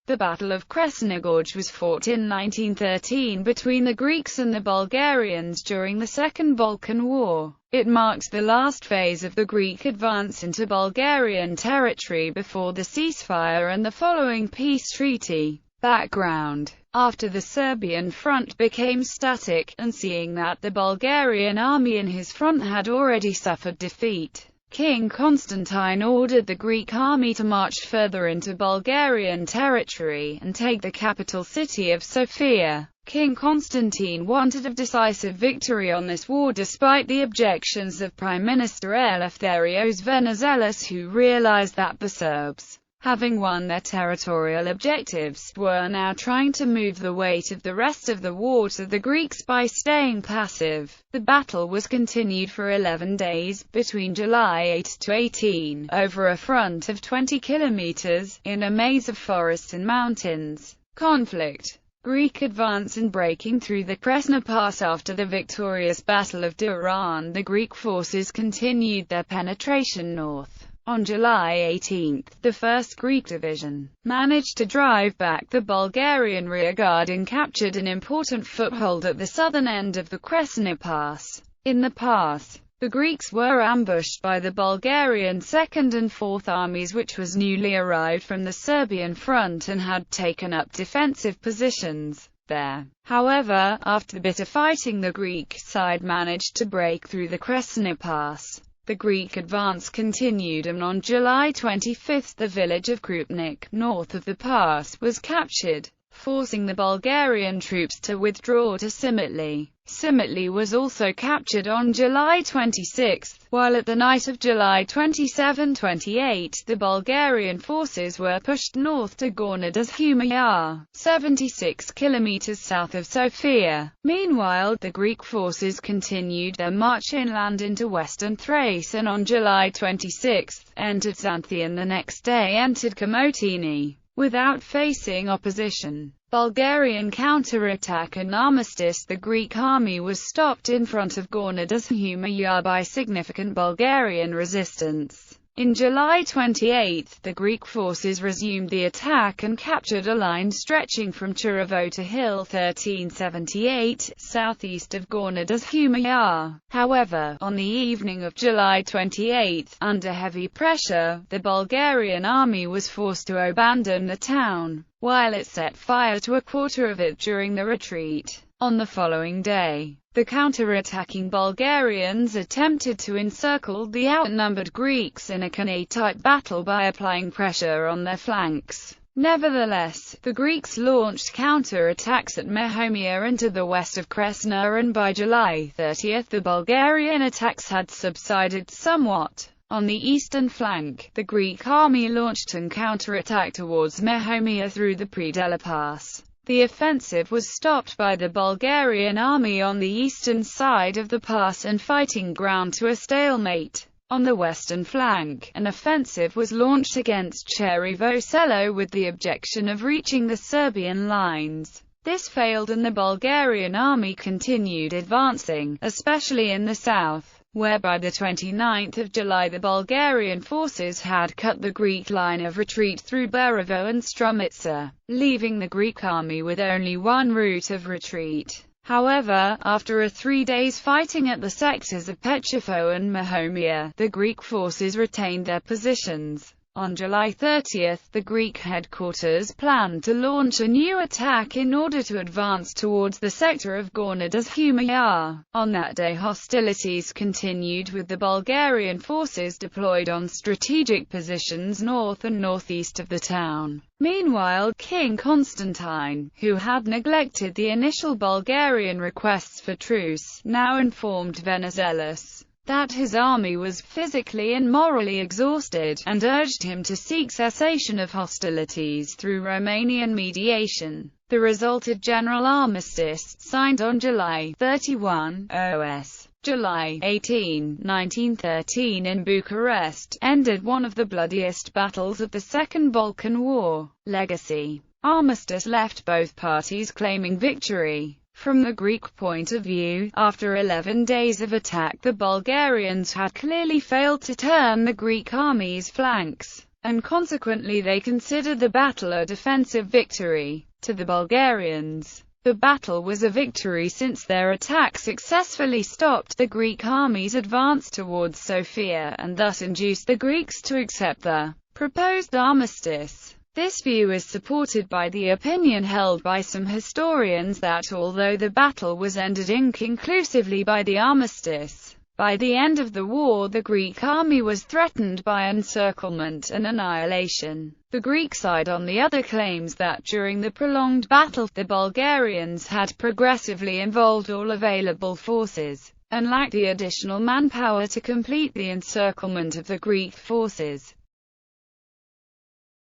The Battle of Kresna Gorge was fought in 1913 between the Greeks and the Bulgarians during the Second Balkan War. It marked the last phase of the Greek advance into Bulgarian territory before the ceasefire and the following peace treaty. Background: after the Serbian front became static, and seeing that the Bulgarian army in his front had already suffered defeat, King Constantine ordered the Greek army to march further into Bulgarian territory, and take the capital city of Sofia. King Constantine wanted a decisive victory on this war despite the objections of Prime Minister Eleftherios Venizelos, who realized that the Serbs, having won their territorial objectives, were now trying to move the weight of the rest of the war to the Greeks by staying passive. The battle was continued for 11 days, between July 8 to 18, over a front of 20 kilometers, in a maze of forests and mountains. Conflict: Greek advance and breaking through the Kresna Pass. After the victorious Battle of Duran, the Greek forces continued their penetration north. On July 18, the 1st Greek Division managed to drive back the Bulgarian rearguard and captured an important foothold at the southern end of the Kresna Pass. In the pass, the Greeks were ambushed by the Bulgarian 2nd and 4th Armies, which was newly arrived from the Serbian front and had taken up defensive positions there. However, after bitter fighting, the Greek side managed to break through the Kresna Pass. The Greek advance continued, and on July 25 the village of Krupnik, north of the pass, was captured, forcing the Bulgarian troops to withdraw to Simitli. Simitli was also captured on July 26, while at the night of July 27-28, the Bulgarian forces were pushed north to Gornja Huma Yar, 76 kilometers south of Sofia. Meanwhile, the Greek forces continued their march inland into western Thrace, and on July 26, entered Xanthi, and the next day entered Komotini. Without facing opposition, Bulgarian counter-attack and armistice, the Greek army was stopped in front of Gornja Huma Yar by significant Bulgarian resistance. In July 28, the Greek forces resumed the attack and captured a line stretching from Churavo to Hill 1378, southeast of Gornja Huma Yar. However, on the evening of July 28, under heavy pressure, the Bulgarian army was forced to abandon the town, while it set fire to a quarter of it during the retreat. On the following day, the counter-attacking Bulgarians attempted to encircle the outnumbered Greeks in a Khanate-type battle by applying pressure on their flanks. Nevertheless, the Greeks launched counter-attacks at Mehomia and to the west of Kresna, and by July 30 the Bulgarian attacks had subsided somewhat. On the eastern flank, the Greek army launched an counter-attack towards Mehomia through the Predela Pass. The offensive was stopped by the Bulgarian army on the eastern side of the pass, and fighting ground to a stalemate. On the western flank, an offensive was launched against Cherrivo Selo with the objection of reaching the Serbian lines. This failed, and the Bulgarian army continued advancing, especially in the south, where by the 29th of July the Bulgarian forces had cut the Greek line of retreat through Berovo and Strumitsa, leaving the Greek army with only one route of retreat. However, after a 3 days fighting at the sectors of Petrifo and Mehomia, the Greek forces retained their positions. On July 30, the Greek headquarters planned to launch a new attack in order to advance towards the sector of Gornja Huma Yar. On that day hostilities continued, with the Bulgarian forces deployed on strategic positions north and northeast of the town. Meanwhile, King Constantine, who had neglected the initial Bulgarian requests for truce, now informed Venizelos that his army was physically and morally exhausted, and urged him to seek cessation of hostilities through Romanian mediation. The resulted general armistice, signed on July 31, OS. July 18, 1913 in Bucharest, ended one of the bloodiest battles of the Second Balkan War. Legacy: armistice left both parties claiming victory. From the Greek point of view, after 11 days of attack, the Bulgarians had clearly failed to turn the Greek army's flanks. and consequently they considered the battle a defensive victory. To the Bulgarians, the battle was a victory since their attack successfully stopped the Greek army's advance towards Sofia and thus induced the Greeks to accept the proposed armistice. This view is supported by the opinion held by some historians that although the battle was ended inconclusively by the armistice, by the end of the war the Greek army was threatened by encirclement and annihilation. The Greek side on the other claims that during the prolonged battle, the Bulgarians had progressively involved all available forces, and lacked the additional manpower to complete the encirclement of the Greek forces.